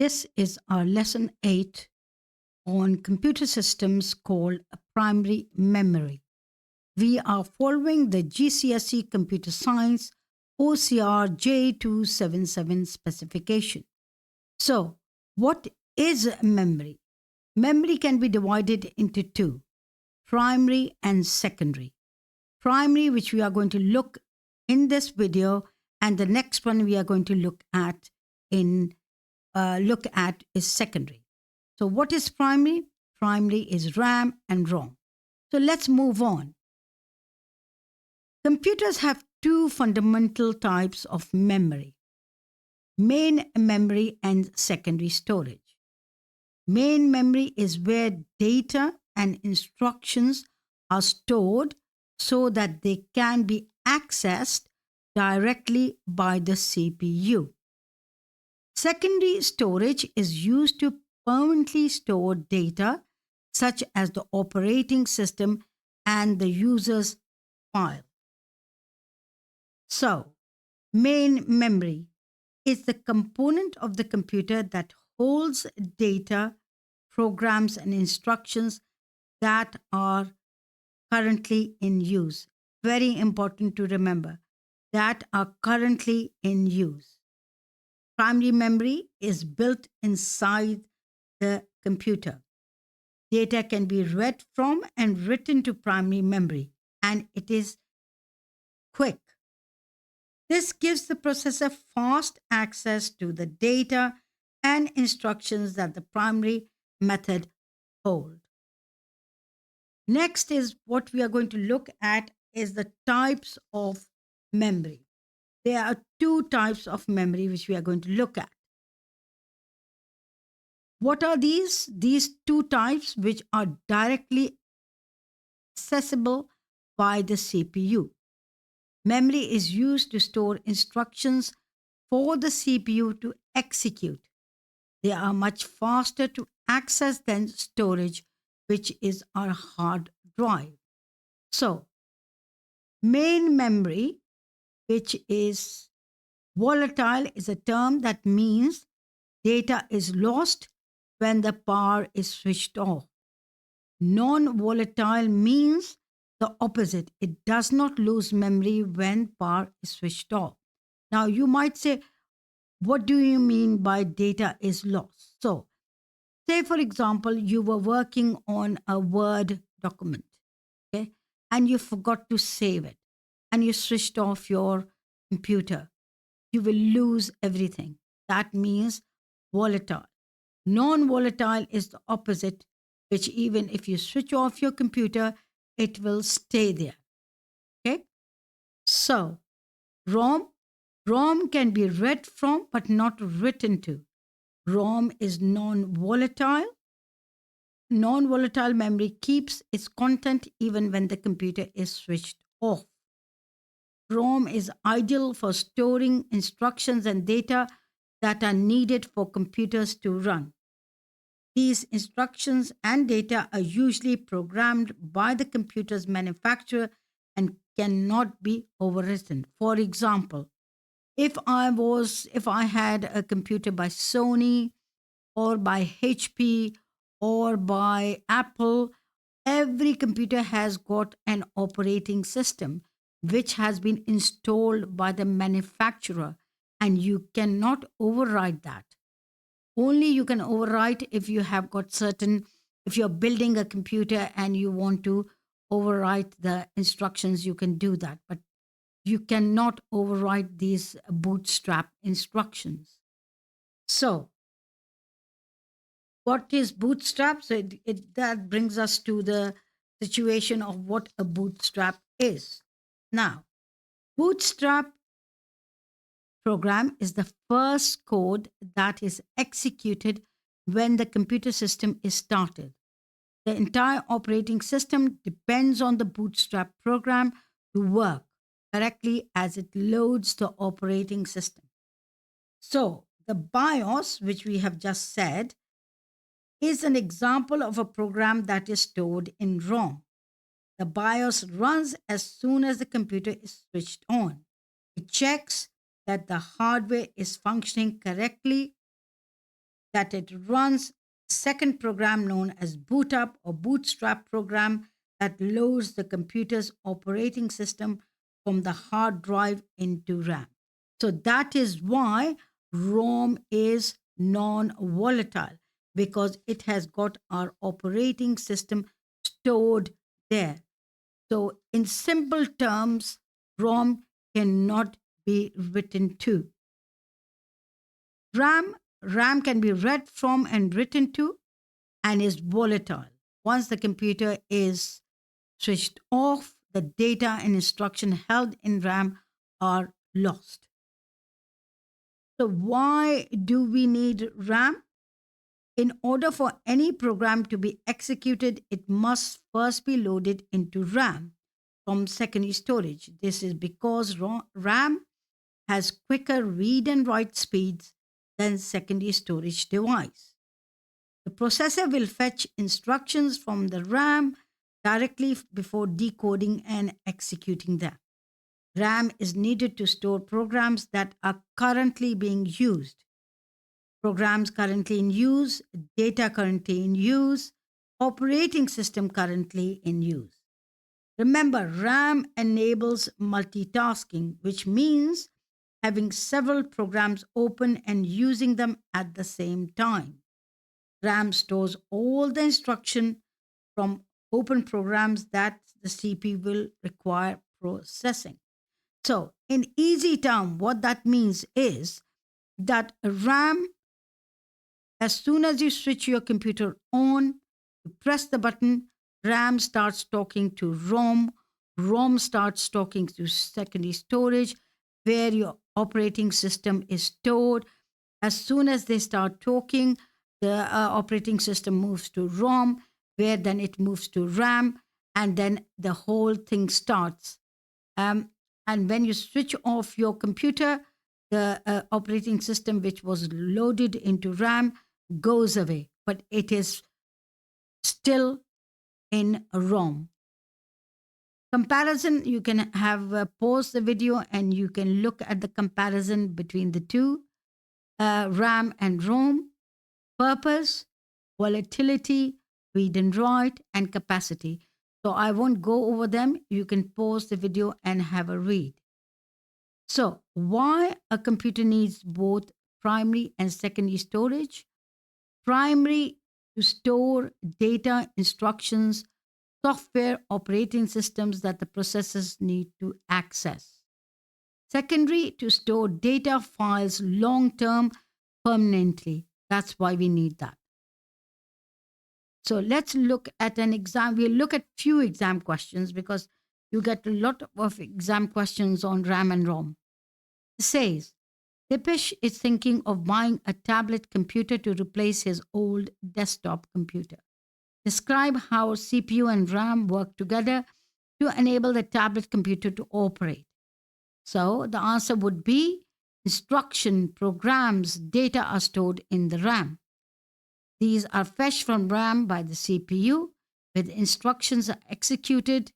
This is our lesson 8 on computer systems called a primary memory. We are following the GCSE Computer Science OCR J277 specification. So, what is memory? Memory can be divided into two, primary and secondary. Primary, which we are going to look in this video, and the next one we are going to look at is secondary. So what is primary? Primary is RAM and ROM. So let's move on. Computers have two fundamental types of memory: main memory and secondary storage. Main memory is where data and instructions are stored so that they can be accessed directly by the CPU. Secondary storage is used to permanently store data such as the operating system and the user's file. So, main memory is the component of the computer that holds data, programs, and instructions that are currently in use. Very important to remember, that are currently in use. Primary memory is built inside the computer. Data can be read from and written to primary memory, and it is quick. This gives the processor fast access to the data and instructions that the primary method holds. Next is what we are going to look at is the types of memory. There are two types of memory which we are going to look at. What are these? These two types which are directly accessible by the CPU. Memory is used to store instructions for the CPU to execute. They are much faster to access than storage, which is our hard drive. So, main memory, which is volatile, is a term that means data is lost when the power is switched off. Non-volatile means the opposite. It does not lose memory when power is switched off. Now, you might say, what do you mean by data is lost? So, say for example, you were working on a Word document, okay, and you forgot to save it, and you switched off your computer. You will lose everything. That means volatile. Non-volatile is the opposite, which even if you switch off your computer, it will stay there. Okay? So, ROM can be read from but not written to. ROM is non-volatile. Non-volatile memory keeps its content even when the computer is switched off. ROM is ideal for storing instructions and data that are needed for computers to run. These instructions and data are usually programmed by the computer's manufacturer and cannot be overwritten. For example, if I had a computer by Sony or by HP or by Apple, every computer has got an operating system which has been installed by the manufacturer, and you cannot override that. Only you can overwrite if you have got if you're building a computer and you want to overwrite the instructions, you can do that. But you cannot overwrite these bootstrap instructions. So, what is bootstrap? So, that brings us to the situation of what a bootstrap is. Now, bootstrap program is the first code that is executed when the computer system is started. The entire operating system depends on the bootstrap program to work correctly as it loads the operating system. So, the BIOS, which we have just said, is an example of a program that is stored in ROM. The BIOS runs as soon as the computer is switched on. It checks that the hardware is functioning correctly that it runs a second program known as boot up or bootstrap program that loads the computer's operating system from the hard drive into RAM. So that is why ROM is non volatile, because it has got our operating system stored there. So, in simple terms, ROM cannot be written to. RAM can be read from and written to and is volatile. Once the computer is switched off, the data and instruction held in RAM are lost. So, why do we need RAM? In order for any program to be executed, it must first be loaded into RAM from secondary storage. This is because RAM has quicker read and write speeds than secondary storage device. The processor will fetch instructions from the RAM directly before decoding and executing them. RAM is needed to store programs that are currently being used. Programs currently in use, data currently in use, operating system currently in use. Remember, RAM enables multitasking, which means having several programs open and using them at the same time. RAM stores all the instruction from open programs that the CPU will require processing. So, in easy term, what that means is that RAM, as soon as you switch your computer on, you press the button, RAM starts talking to ROM, ROM starts talking to secondary storage, where your operating system is stored. As soon as they start talking, the operating system moves to ROM, where then it moves to RAM, and then the whole thing starts. And when you switch off your computer, the operating system which was loaded into RAM goes away, but it is still in ROM. Comparison, you can have pause the video and you can look at the comparison between the two, RAM and ROM. Purpose, volatility, read and write, and capacity. So I won't go over them. You can pause the video and have a read. So, why a computer needs both primary and secondary storage? Primary, to store data, instructions, software, operating systems that the processors need to access. Secondary, to store data files long term permanently. That's why we need that. So let's look at an exam. We'll look at few exam questions because you get a lot of exam questions on RAM and ROM. It says, Dipesh is thinking of buying a tablet computer to replace his old desktop computer. Describe how CPU and RAM work together to enable the tablet computer to operate. So the answer would be instruction, programs, data are stored in the RAM. These are fetched from RAM by the CPU, where the instructions are executed,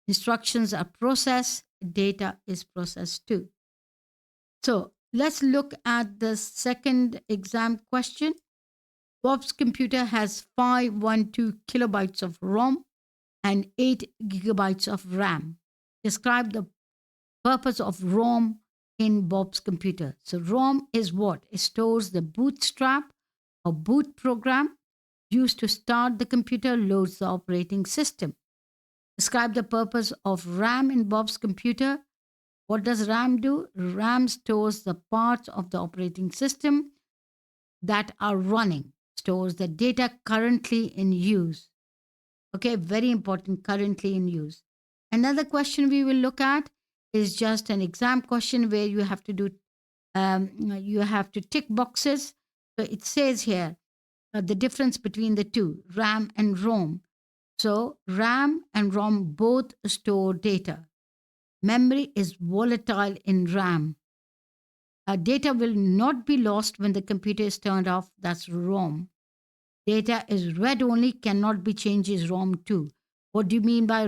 instructions are processed, data is processed too. So let's look at the second exam question. Bob's computer has 512 kilobytes of ROM and 8 gigabytes of RAM. Describe the purpose of ROM in Bob's computer. So ROM is what? It stores the bootstrap or boot program used to start the computer, loads the operating system. Describe the purpose of RAM in Bob's computer. What does RAM do? RAM stores the parts of the operating system that are running, stores the data currently in use. Okay, very important, currently in use. Another question we will look at is just an exam question where you have to do, you have to tick boxes. So it says here the difference between the two, RAM and ROM. So RAM and ROM both store data. Memory is volatile in RAM. Data will not be lost when the computer is turned off. That's ROM. Data is read only, cannot be changed is ROM too. What do you mean by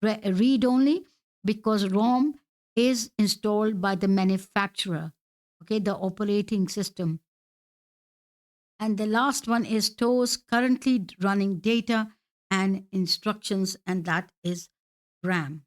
read only? Because ROM is installed by the manufacturer, okay, the operating system. And the last one is stores currently running data and instructions, and that is RAM.